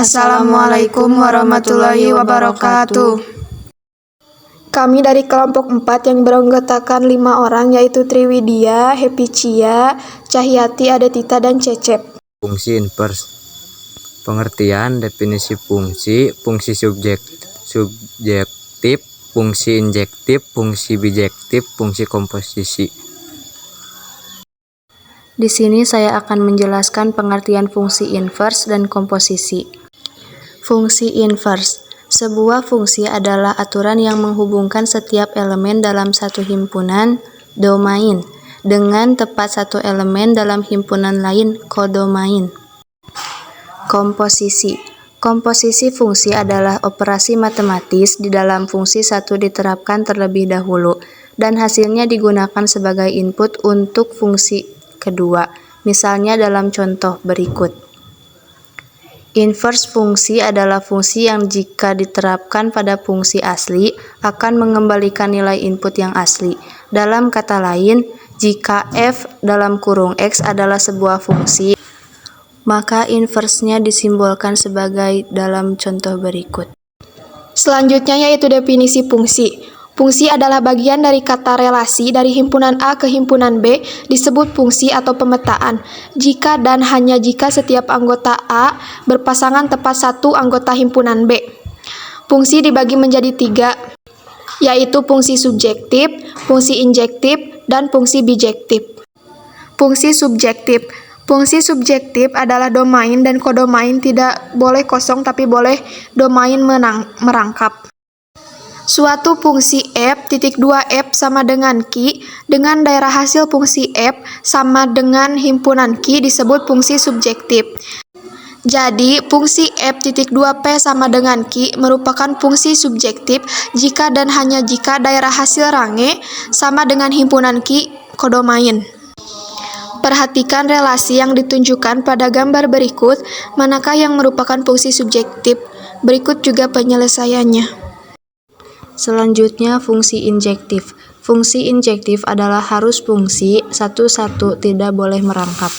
Assalamualaikum warahmatullahi wabarakatuh. Kami dari kelompok 4 yang beranggotakan 5 orang, yaitu Triwidya, Happy Cia, Cahyati, Adetita, dan Cecep. Fungsi inverse. Pengertian, definisi fungsi, fungsi subjektif, fungsi injektif, fungsi bijektif, fungsi komposisi. Di sini saya akan menjelaskan pengertian fungsi inverse dan komposisi. Fungsi inverse. Sebuah fungsi adalah aturan yang menghubungkan setiap elemen dalam satu himpunan, domain, dengan tepat satu elemen dalam himpunan lain, kodomain. Komposisi. Komposisi fungsi adalah operasi matematis di dalam fungsi satu diterapkan terlebih dahulu, dan hasilnya digunakan sebagai input untuk fungsi kedua, misalnya dalam contoh berikut. Inverse fungsi adalah fungsi yang jika diterapkan pada fungsi asli akan mengembalikan nilai input yang asli. Dalam kata lain, jika f dalam kurung x adalah sebuah fungsi, maka inverse-nya disimbolkan sebagai dalam contoh berikut. Selanjutnya yaitu definisi fungsi. Fungsi adalah bagian dari kata relasi dari himpunan A ke himpunan B, disebut fungsi atau pemetaan. Jika dan hanya jika setiap anggota A berpasangan tepat satu anggota himpunan B. Fungsi dibagi menjadi 3, yaitu fungsi subjektif, fungsi injektif, dan fungsi bijektif. Fungsi subjektif. Fungsi subjektif adalah domain dan kodomain tidak boleh kosong tapi boleh domain merangkap. Suatu fungsi f(2f) sama dengan Q dengan daerah hasil fungsi f sama dengan himpunan Q disebut fungsi subjektif. Jadi, fungsi f(2p) sama dengan Q merupakan fungsi subjektif jika dan hanya jika daerah hasil range sama dengan himpunan Q kodomain. Perhatikan relasi yang ditunjukkan pada gambar berikut, manakah yang merupakan fungsi subjektif. Berikut juga penyelesaiannya. Selanjutnya, fungsi injektif. Fungsi injektif adalah harus fungsi satu-satu, tidak boleh merangkap.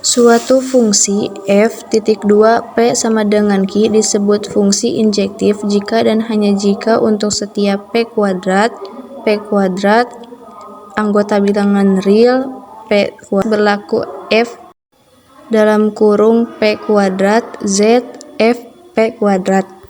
Suatu fungsi f(2p) sama dengan Q disebut fungsi injektif jika dan hanya jika untuk setiap p kuadrat, anggota bilangan real p berlaku f dalam kurung p kuadrat z f p kuadrat.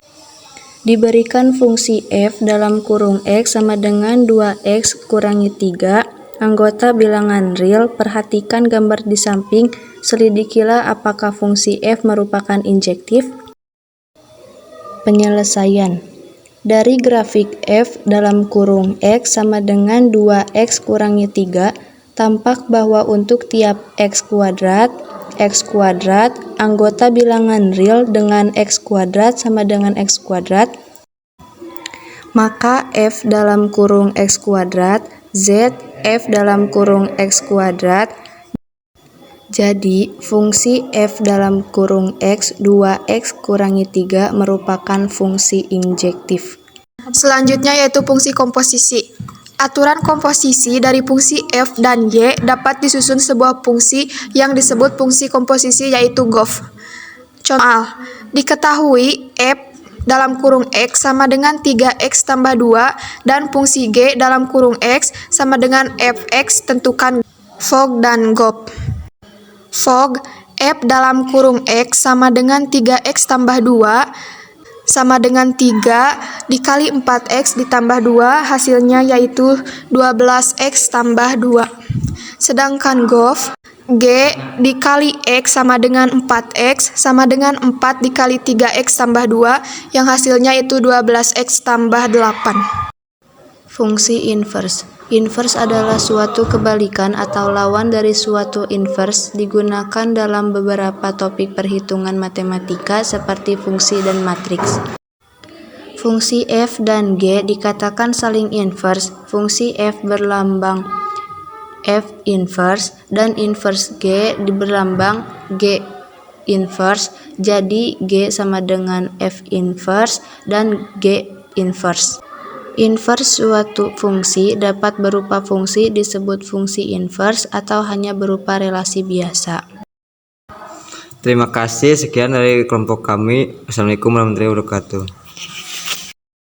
Diberikan fungsi f dalam kurung x sama dengan 2x kurangi 3, anggota bilangan real, perhatikan gambar di samping, selidikilah apakah fungsi f merupakan injektif. Penyelesaian. Dari grafik f dalam kurung x sama dengan 2x kurangi 3, tampak bahwa untuk tiap x kuadrat, anggota bilangan real dengan x kuadrat sama dengan x kuadrat, maka f dalam kurung x kuadrat, z f dalam kurung x kuadrat. Jadi, fungsi f dalam kurung x 2x kurangi 3 merupakan fungsi injektif. Selanjutnya yaitu fungsi komposisi. Aturan komposisi dari fungsi f dan y dapat disusun sebuah fungsi yang disebut fungsi komposisi, yaitu GOF. Contoh, diketahui f dalam kurung x sama dengan 3x tambah 2 dan fungsi g dalam kurung x sama dengan fx, tentukan FOG dan GOP. FOG, f dalam kurung x sama dengan 3x tambah 2 sama dengan 3 dikali 4x ditambah 2, hasilnya yaitu 12x tambah 2. Sedangkan GOF, G dikali X sama dengan 4X sama dengan 4 dikali 3X tambah 2, yang hasilnya itu 12X tambah 8. Fungsi inverse. Inverse adalah suatu kebalikan atau lawan dari suatu inverse, digunakan dalam beberapa topik perhitungan matematika seperti fungsi dan matriks. Fungsi f dan g dikatakan saling inverse. Fungsi f berlambang f inverse dan inverse g berlambang g inverse. Jadi g sama dengan f inverse dan g inverse. Inverse suatu fungsi dapat berupa fungsi disebut fungsi inverse atau hanya berupa relasi biasa. Terima kasih, sekian dari kelompok kami. Assalamualaikum warahmatullahi wabarakatuh.